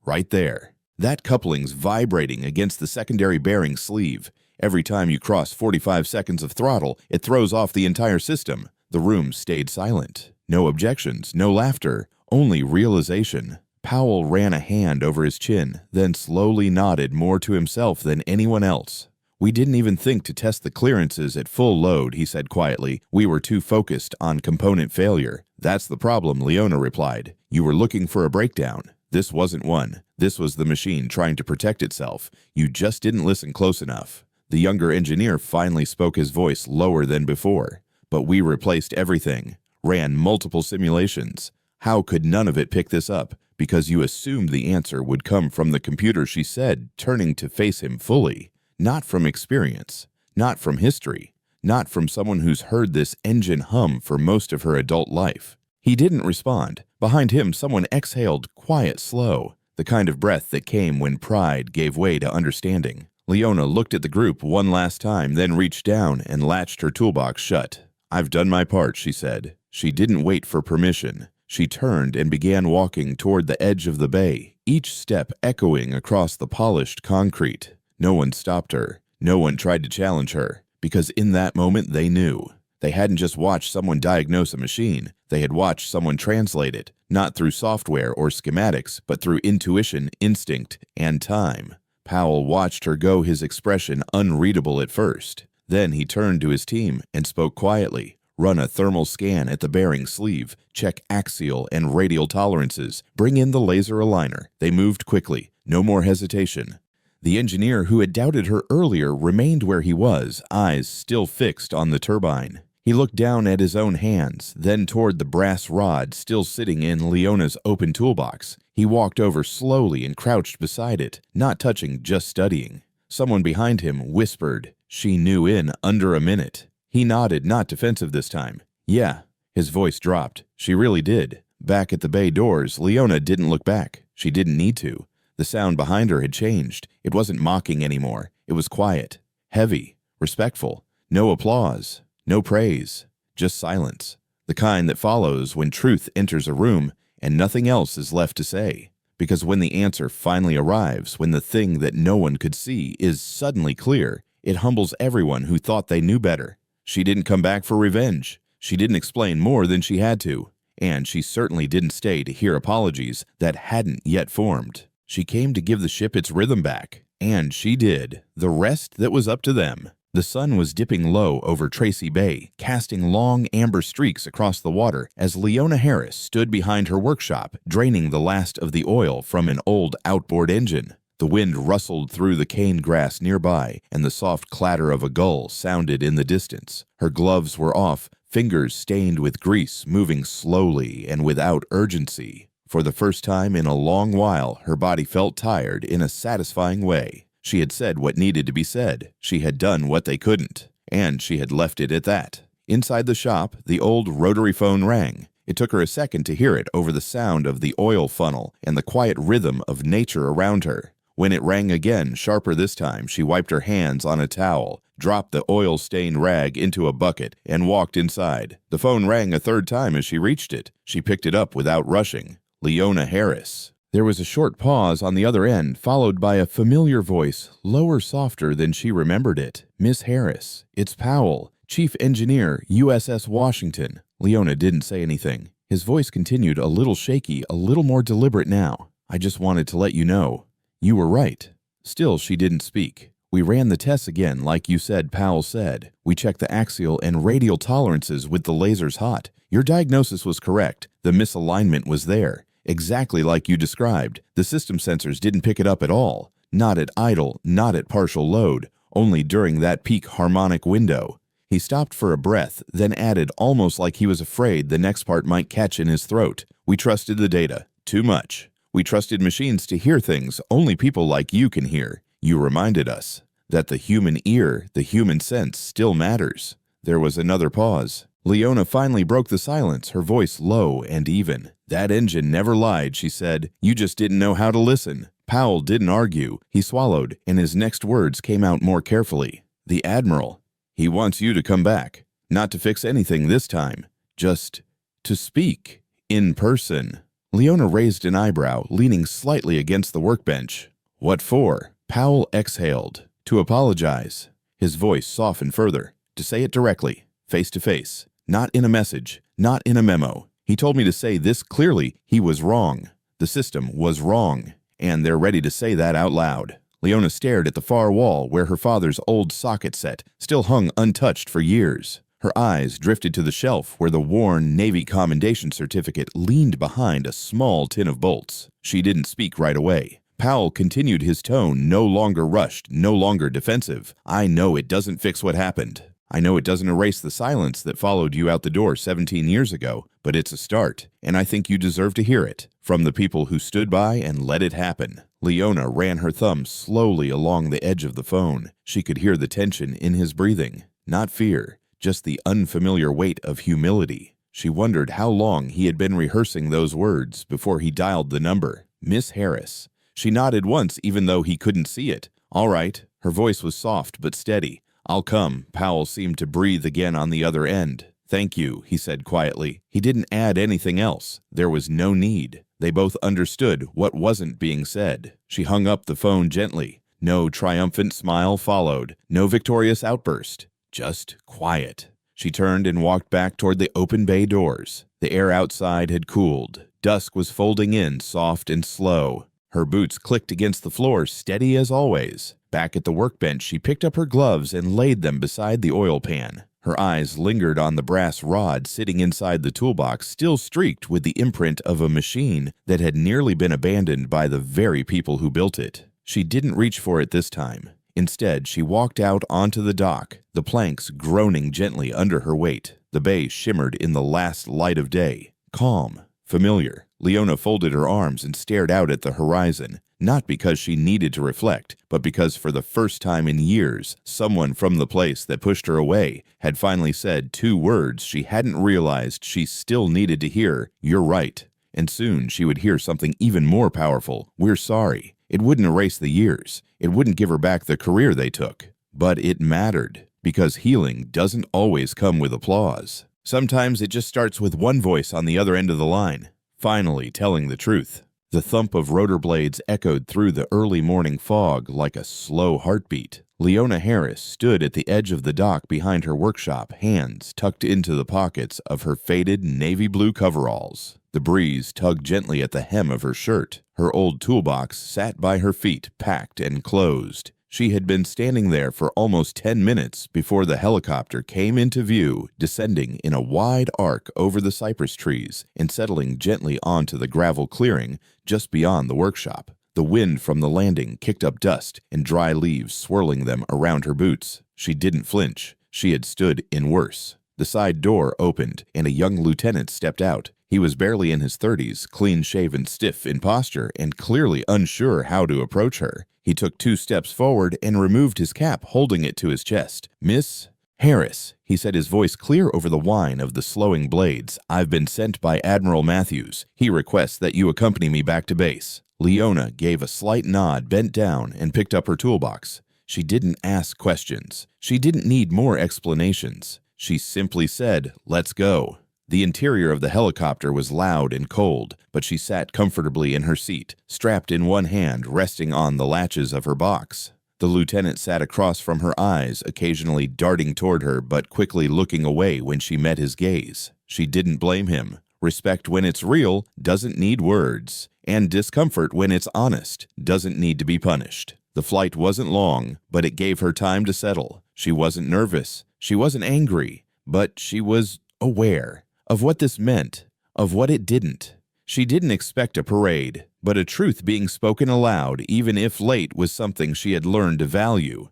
"Right there. That coupling's vibrating against the secondary bearing sleeve. Every time you cross 45 seconds of throttle, it throws off the entire system." The room stayed silent. No objections, no laughter, only realization. Powell ran a hand over his chin, then slowly nodded, more to himself than anyone else. "We didn't even think to test the clearances at full load," he said quietly. "We were too focused on component failure." "That's the problem," Leona replied. "You were looking for a breakdown. This wasn't one. This was the machine trying to protect itself. You just didn't listen close enough." The younger engineer finally spoke, his voice lower than before. "But we replaced everything, ran multiple simulations. How could none of it pick this up? Because you assumed the answer would come from the computer," she said, turning to face him fully. "Not from experience, not from history, not from someone who's heard this engine hum for most of her adult life." He didn't respond. Behind him, someone exhaled, quiet, slow, the kind of breath that came when pride gave way to understanding. Leona looked at the group one last time, then reached down and latched her toolbox shut. "I've done my part," she said. She didn't wait for permission. She turned and began walking toward the edge of the bay, each step echoing across the polished concrete. No one stopped her. No one tried to challenge her, because in that moment they knew. They hadn't just watched someone diagnose a machine. They had watched someone translate it, not through software or schematics, but through intuition, instinct, and time. Powell watched her go, his expression unreadable at first. Then he turned to his team and spoke quietly. Run a thermal scan at the bearing sleeve. Check axial and radial tolerances. Bring in the laser aligner. They moved quickly. No more hesitation. The engineer who had doubted her earlier remained where he was, eyes still fixed on the turbine. He looked down at his own hands, then toward the brass rod still sitting in Leona's open toolbox. He walked over slowly and crouched beside it, not touching, just studying. Someone behind him whispered, "She knew in under a minute." He nodded, not defensive this time. "Yeah." His voice dropped. "She really did." Back at the bay doors, Leona didn't look back. She didn't need to. The sound behind her had changed. It wasn't mocking anymore. It was quiet, heavy, respectful. No applause. No praise, just silence, the kind that follows when truth enters a room and nothing else is left to say. Because when the answer finally arrives, when the thing that no one could see is suddenly clear, it humbles everyone who thought they knew better. She didn't come back for revenge. She didn't explain more than she had to. And she certainly didn't stay to hear apologies that hadn't yet formed. She came to give the ship its rhythm back. And she did. The rest that was up to them. The sun was dipping low over Tracy Bay, casting long amber streaks across the water as Leona Harris stood behind her workshop, draining the last of the oil from an old outboard engine. The wind rustled through the cane grass nearby, and the soft clatter of a gull sounded in the distance. Her gloves were off, fingers stained with grease, moving slowly and without urgency. For the first time in a long while, her body felt tired in a satisfying way. She had said what needed to be said. She had done what they couldn't. And she had left it at that. Inside the shop, the old rotary phone rang. It took her a second to hear it over the sound of the oil funnel and the quiet rhythm of nature around her. When it rang again, sharper this time, she wiped her hands on a towel, dropped the oil-stained rag into a bucket, and walked inside. The phone rang a third time as she reached it. She picked it up without rushing. Leona Harris. There was a short pause on the other end, followed by a familiar voice, lower, softer than she remembered it. "Miss Harris, it's Powell, Chief Engineer, USS Washington." Leona didn't say anything. His voice continued, a little shaky, a little more deliberate now. "I just wanted to let you know. You were right." Still, she didn't speak. "We ran the tests again, like you said," Powell said. "We checked the axial and radial tolerances with the lasers hot. Your diagnosis was correct. The misalignment was there. Exactly like you described. The system sensors didn't pick it up at all. Not at idle, not at partial load, only during that peak harmonic window." He stopped for a breath, then added almost like he was afraid the next part might catch in his throat. "We trusted the data. Too much. We trusted machines to hear things only people like you can hear. You reminded us that the human ear, the human sense, still matters." There was another pause. Leona finally broke the silence, her voice low and even. "That engine never lied," she said. "You just didn't know how to listen." Powell didn't argue. He swallowed, and his next words came out more carefully. "The Admiral, he wants you to come back. Not to fix anything this time. Just to speak. In person." Leona raised an eyebrow, leaning slightly against the workbench. "What for?" Powell exhaled. "To apologize." His voice softened further. "To say it directly, face to face. Not in a message, not in a memo. He told me to say this clearly. He was wrong. The system was wrong. And they're ready to say that out loud." Leona stared at the far wall where her father's old socket set still hung untouched for years. Her eyes drifted to the shelf where the worn Navy commendation certificate leaned behind a small tin of bolts. She didn't speak right away. Powell continued, his tone no longer rushed, no longer defensive. "I know it doesn't fix what happened. I know it doesn't erase the silence that followed you out the door 17 years ago, but it's a start, and I think you deserve to hear it from the people who stood by and let it happen." Leona ran her thumb slowly along the edge of the phone. She could hear the tension in his breathing. Not fear, just the unfamiliar weight of humility. She wondered how long he had been rehearsing those words before he dialed the number. "Miss Harris." She nodded once even though he couldn't see it. "All right." Her voice was soft but steady. "I'll come." Powell seemed to breathe again on the other end. "Thank you," he said quietly. He didn't add anything else. There was no need. They both understood what wasn't being said. She hung up the phone gently. No triumphant smile followed. No victorious outburst. Just quiet. She turned and walked back toward the open bay doors. The air outside had cooled. Dusk was folding in, soft and slow. Her boots clicked against the floor, steady as always. Back at the workbench, she picked up her gloves and laid them beside the oil pan. Her eyes lingered on the brass rod sitting inside the toolbox, still streaked with the imprint of a machine that had nearly been abandoned by the very people who built it. She didn't reach for it this time. Instead, she walked out onto the dock, the planks groaning gently under her weight. The bay shimmered in the last light of day. Calm, familiar. Leona folded her arms and stared out at the horizon, not because she needed to reflect, but because for the first time in years, someone from the place that pushed her away had finally said 2 words she hadn't realized she still needed to hear: "You're right." And soon she would hear something even more powerful: "We're sorry." It wouldn't erase the years. It wouldn't give her back the career they took. But it mattered, because healing doesn't always come with applause. Sometimes it just starts with one voice on the other end of the line, finally telling the truth. The thump of rotor blades echoed through the early morning fog like a slow heartbeat. Leona Harris stood at the edge of the dock behind her workshop, hands tucked into the pockets of her faded navy blue coveralls. The breeze tugged gently at the hem of her shirt. Her old toolbox sat by her feet, packed and closed. She had been standing there for almost 10 minutes before the helicopter came into view, descending in a wide arc over the cypress trees and settling gently onto the gravel clearing just beyond the workshop. The wind from the landing kicked up dust and dry leaves, swirling them around her boots. She didn't flinch. She had stood in worse. The side door opened, and a young lieutenant stepped out. He was barely in his 30s, clean-shaven, stiff in posture, and clearly unsure how to approach her. He took 2 steps forward and removed his cap, holding it to his chest. "Miss Harris," he said, his voice clear over the whine of the slowing blades. "I've been sent by Admiral Matthews. He requests that you accompany me back to base." Leona gave a slight nod, bent down, and picked up her toolbox. She didn't ask questions. She didn't need more explanations. She simply said, "Let's go." The interior of the helicopter was loud and cold, but she sat comfortably in her seat, strapped in one hand, resting on the latches of her box. The lieutenant sat across from her, eyes occasionally darting toward her but quickly looking away when she met his gaze. She didn't blame him. Respect when it's real doesn't need words, and discomfort when it's honest doesn't need to be punished. The flight wasn't long, but it gave her time to settle. She wasn't nervous. She wasn't angry, but she was aware of what this meant, of what it didn't. She didn't expect a parade, but a truth being spoken aloud, even if late, was something she had learned to value.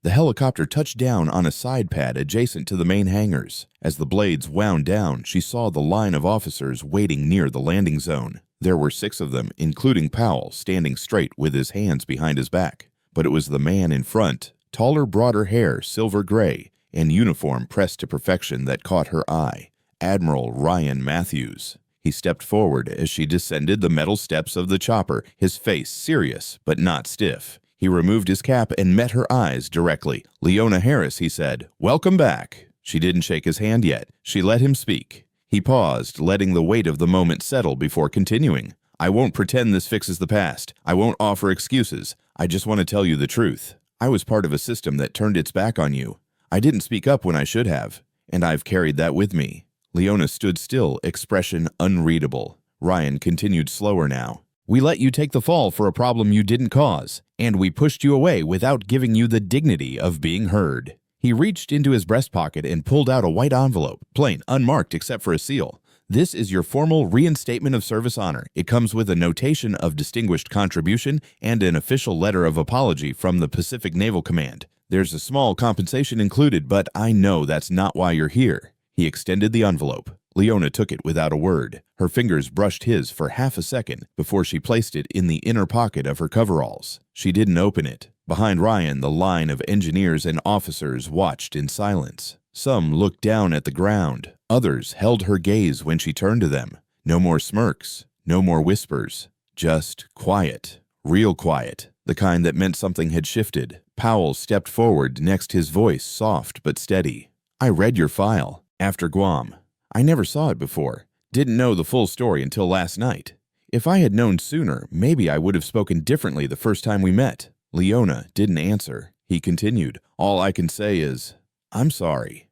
The helicopter touched down on a side pad adjacent to the main hangars. As the blades wound down, she saw the line of officers waiting near the landing zone. There were 6 of them, including Powell, standing straight with his hands behind his back. But it was the man in front, taller, broader hair, silver gray, and uniform pressed to perfection, that caught her eye. Admiral Ryan Matthews. He stepped forward as she descended the metal steps of the chopper, his face serious but not stiff. He removed his cap and met her eyes directly. "Leona Harris," he said, "welcome back." She didn't shake his hand yet. She let him speak. He paused, letting the weight of the moment settle before continuing. "I won't pretend this fixes the past. I won't offer excuses. I just want to tell you the truth. I was part of a system that turned its back on you. I didn't speak up when I should have, and I've carried that with me." Leona stood still, expression unreadable. Ryan continued slower now. "We let you take the fall for a problem you didn't cause, and we pushed you away without giving you the dignity of being heard." He reached into his breast pocket and pulled out a white envelope, plain, unmarked except for a seal. "This is your formal reinstatement of service honor. It comes with a notation of distinguished contribution and an official letter of apology from the Pacific Naval Command. There's a small compensation included, but I know that's not why you're here." He extended the envelope. Leona took it without a word. Her fingers brushed his for half a second before she placed it in the inner pocket of her coveralls. She didn't open it. Behind Ryan, the line of engineers and officers watched in silence. Some looked down at the ground. Others held her gaze when she turned to them. No more smirks, no more whispers. Just quiet, real quiet, the kind that meant something had shifted. Powell stepped forward next, his voice soft but steady. "I read your file. After Guam. I never saw it before. Didn't know the full story until last night. If I had known sooner, maybe I would have spoken differently the first time we met." Leona didn't answer. He continued, "All I can say is, I'm sorry.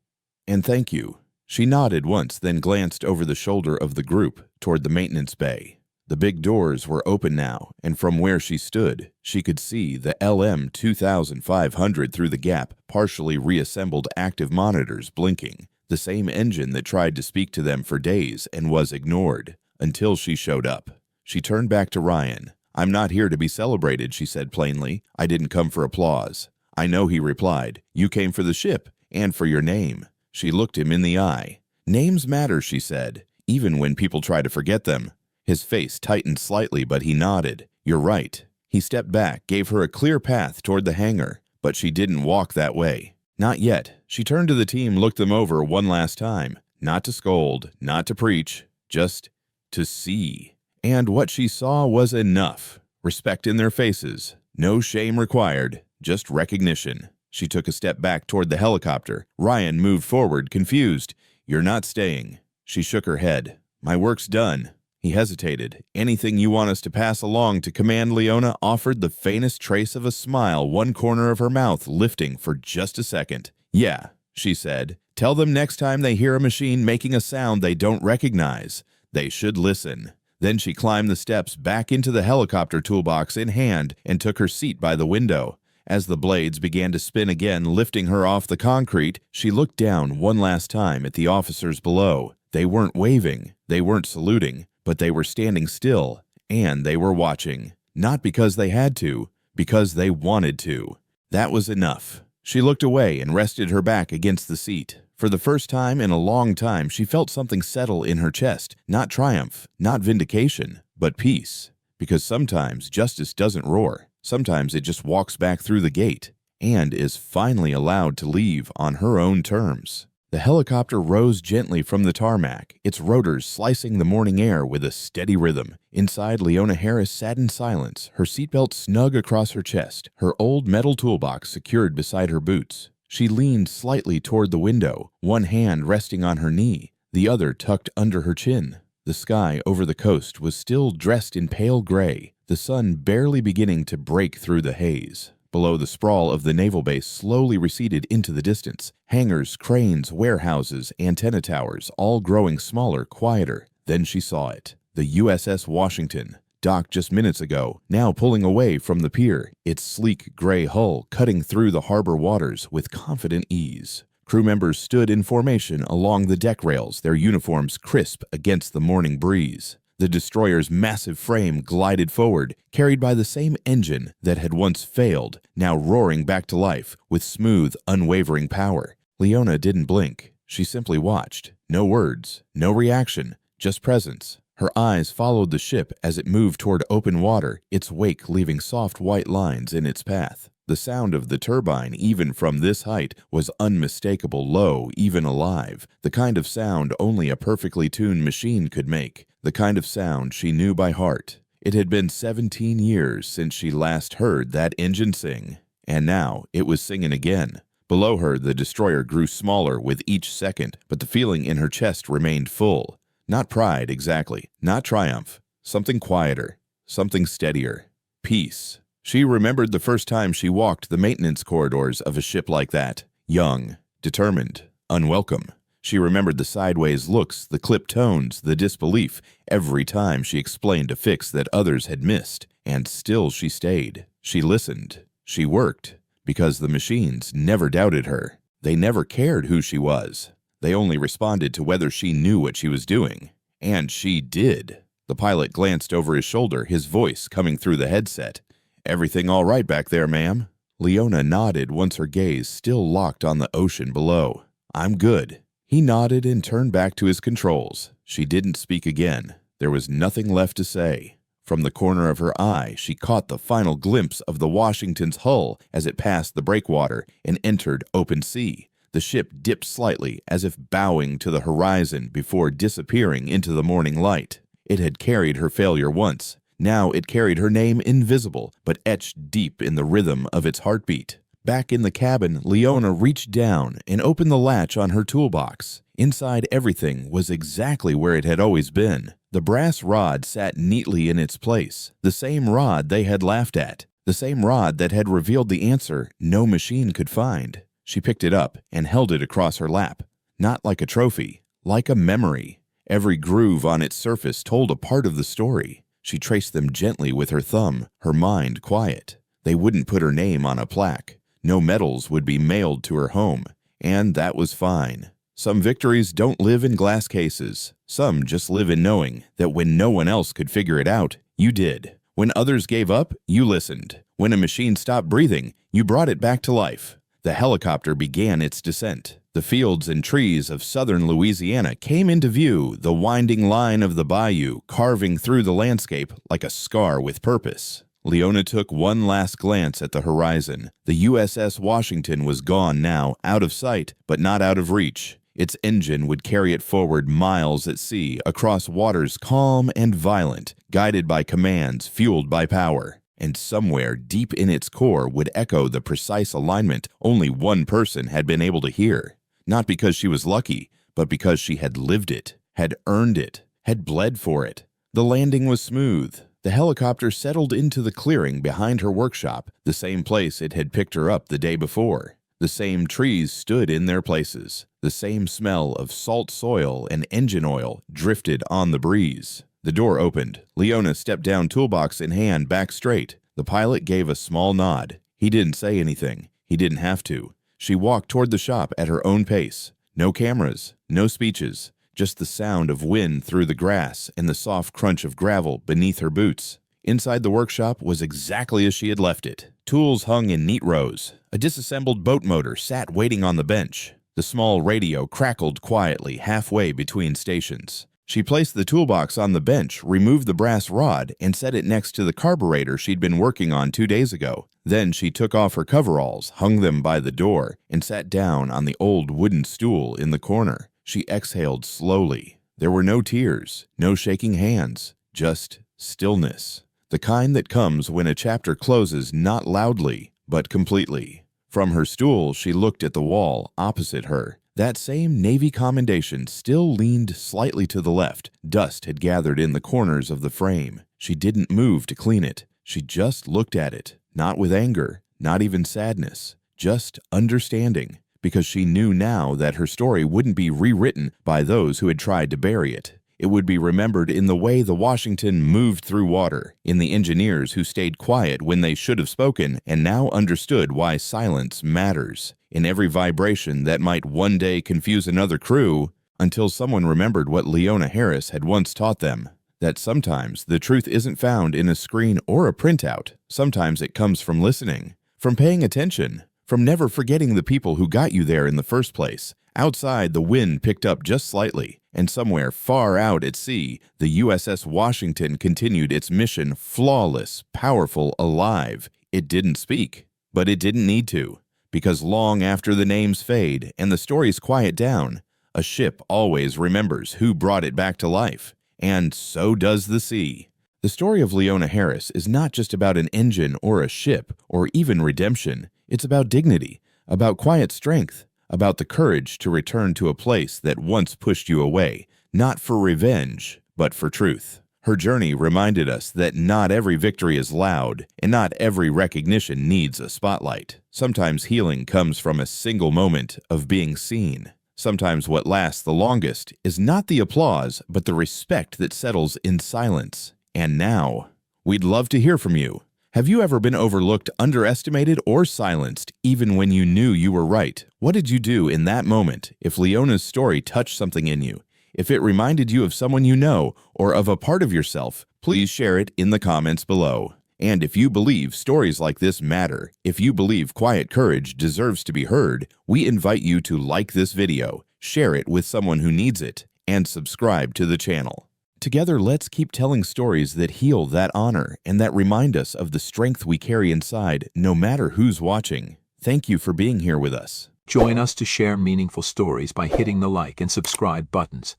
And thank you." She nodded once, then glanced over the shoulder of the group toward the maintenance bay. The big doors were open now, and from where she stood, she could see the LM 2500 through the gap, partially reassembled active monitors blinking, the same engine that tried to speak to them for days and was ignored, until she showed up. She turned back to Ryan. "I'm not here to be celebrated," she said plainly. "I didn't come for applause." "I know," he replied. "You came for the ship, and for your name." She looked him in the eye. "Names matter," she said, "even when people try to forget them." His face tightened slightly, but he nodded. "You're right." He stepped back, gave her a clear path toward the hangar, but she didn't walk that way. Not yet. She turned to the team, looked them over one last time. Not to scold, not to preach, just to see. And what she saw was enough. Respect in their faces. No shame required, just recognition. She took a step back toward the helicopter. Ryan moved forward, confused. "You're not staying." She shook her head. "My work's done." He hesitated. "Anything you want us to pass along to command?" Leona offered the faintest trace of a smile, one corner of her mouth lifting for just a second. "Yeah," she said. "Tell them next time they hear a machine making a sound they don't recognize, they should listen." Then she climbed the steps back into the helicopter toolbox in hand and took her seat by the window. As the blades began to spin again, lifting her off the concrete, she looked down one last time at the officers below. They weren't waving, they weren't saluting, but they were standing still, and they were watching. Not because they had to, because they wanted to. That was enough. She looked away and rested her back against the seat. For the first time in a long time, she felt something settle in her chest. Not triumph, not vindication, but peace. Because sometimes justice doesn't roar. Sometimes it just walks back through the gate, and is finally allowed to leave on her own terms. The helicopter rose gently from the tarmac, its rotors slicing the morning air with a steady rhythm. Inside, Leona Harris sat in silence, her seatbelt snug across her chest, her old metal toolbox secured beside her boots. She leaned slightly toward the window, one hand resting on her knee, the other tucked under her chin. The sky over the coast was still dressed in pale gray, the sun barely beginning to break through the haze. Below, the sprawl of the naval base slowly receded into the distance. Hangars, cranes, warehouses, antenna towers, all growing smaller, quieter. Then she saw it. The USS Washington, docked just minutes ago, now pulling away from the pier, its sleek gray hull cutting through the harbor waters with confident ease. Crew members stood in formation along the deck rails, their uniforms crisp against the morning breeze. The destroyer's massive frame glided forward, carried by the same engine that had once failed, now roaring back to life with smooth, unwavering power. Leona didn't blink. She simply watched. No words, no reaction, just presence. Her eyes followed the ship as it moved toward open water, its wake leaving soft white lines in its path. The sound of the turbine, even from this height, was unmistakable, low, even alive, the kind of sound only a perfectly tuned machine could make, the kind of sound she knew by heart. It had been 17 years since she last heard that engine sing, and now it was singing again. Below her, the destroyer grew smaller with each second, but the feeling in her chest remained full. Not pride, exactly, not triumph, something quieter, something steadier. Peace. She remembered the first time she walked the maintenance corridors of a ship like that. Young, determined, unwelcome. She remembered the sideways looks, the clipped tones, the disbelief, every time she explained a fix that others had missed. And still she stayed. She listened. She worked. Because the machines never doubted her. They never cared who she was. They only responded to whether she knew what she was doing. And she did. The pilot glanced over his shoulder, his voice coming through the headset. "Everything all right back there, ma'am?" Leona nodded once her gaze still locked on the ocean below. "I'm good." He nodded and turned back to his controls. She didn't speak again. There was nothing left to say. From the corner of her eye, she caught the final glimpse of the Washington's hull as it passed the breakwater and entered open sea. The ship dipped slightly, as if bowing to the horizon before disappearing into the morning light. It had carried her failure once. Now it carried her name invisible, but etched deep in the rhythm of its heartbeat. Back in the cabin, Leona reached down and opened the latch on her toolbox. Inside, everything was exactly where it had always been. The brass rod sat neatly in its place, the same rod they had laughed at, the same rod that had revealed the answer no machine could find. She picked it up and held it across her lap. Not like a trophy, like a memory. Every groove on its surface told a part of the story. She traced them gently with her thumb, her mind quiet. They wouldn't put her name on a plaque. No medals would be mailed to her home, and that was fine. Some victories don't live in glass cases. Some just live in knowing that when no one else could figure it out, you did. When others gave up, you listened. When a machine stopped breathing, you brought it back to life. The helicopter began its descent. The fields and trees of southern Louisiana came into view, the winding line of the bayou carving through the landscape like a scar with purpose. Leona took one last glance at the horizon. The USS Washington was gone now, out of sight, but not out of reach. Its engine would carry it forward miles at sea, across waters calm and violent, guided by commands, fueled by power. And somewhere deep in its core would echo the precise alignment only one person had been able to hear. Not because she was lucky, but because she had lived it, had earned it, had bled for it. The landing was smooth. The helicopter settled into the clearing behind her workshop, the same place it had picked her up the day before. The same trees stood in their places. The same smell of salt soil and engine oil drifted on the breeze. The door opened. Leona stepped down, toolbox in hand, back straight. The pilot gave a small nod. He didn't say anything. He didn't have to. She walked toward the shop at her own pace. No cameras, no speeches, just the sound of wind through the grass and the soft crunch of gravel beneath her boots. Inside the workshop was exactly as she had left it. Tools hung in neat rows. A disassembled boat motor sat waiting on the bench. The small radio crackled quietly halfway between stations. She placed the toolbox on the bench, removed the brass rod, and set it next to the carburetor she'd been working on 2 days ago. Then she took off her coveralls, hung them by the door, and sat down on the old wooden stool in the corner. She exhaled slowly. There were no tears, no shaking hands, just stillness. The kind that comes when a chapter closes not loudly, but completely. From her stool, she looked at the wall opposite her. That same Navy commendation still leaned slightly to the left. Dust had gathered in the corners of the frame. She didn't move to clean it. She just looked at it, not with anger, not even sadness, just understanding, because she knew now that her story wouldn't be rewritten by those who had tried to bury it. It would be remembered in the way the Washington moved through water, in the engineers who stayed quiet when they should have spoken and now understood why silence matters, in every vibration that might one day confuse another crew, until someone remembered what Leona Harris had once taught them, that sometimes the truth isn't found in a screen or a printout. Sometimes it comes from listening, from paying attention, from never forgetting the people who got you there in the first place. Outside, the wind picked up just slightly, and somewhere far out at sea, the USS Washington continued its mission, flawless, powerful, alive. It didn't speak, but it didn't need to, because long after the names fade and the stories quiet down, a ship always remembers who brought it back to life, and so does the sea. The story of Leona Harris is not just about an engine or a ship or even redemption. It's about dignity, about quiet strength, about the courage to return to a place that once pushed you away, not for revenge, but for truth. Her journey reminded us that not every victory is loud, and not every recognition needs a spotlight. Sometimes healing comes from a single moment of being seen. Sometimes what lasts the longest is not the applause, but the respect that settles in silence. And now, we'd love to hear from you. Have you ever been overlooked, underestimated, or silenced, even when you knew you were right? What did you do in that moment if Leona's story touched something in you? If it reminded you of someone you know or of a part of yourself, please share it in the comments below. And if you believe stories like this matter, if you believe quiet courage deserves to be heard, we invite you to like this video, share it with someone who needs it, and subscribe to the channel. Together, let's keep telling stories that heal, that honor, and that remind us of the strength we carry inside, no matter who's watching. Thank you for being here with us. Join us to share meaningful stories by hitting the like and subscribe buttons.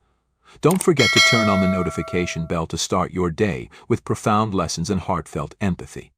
Don't forget to turn on the notification bell to start your day with profound lessons and heartfelt empathy.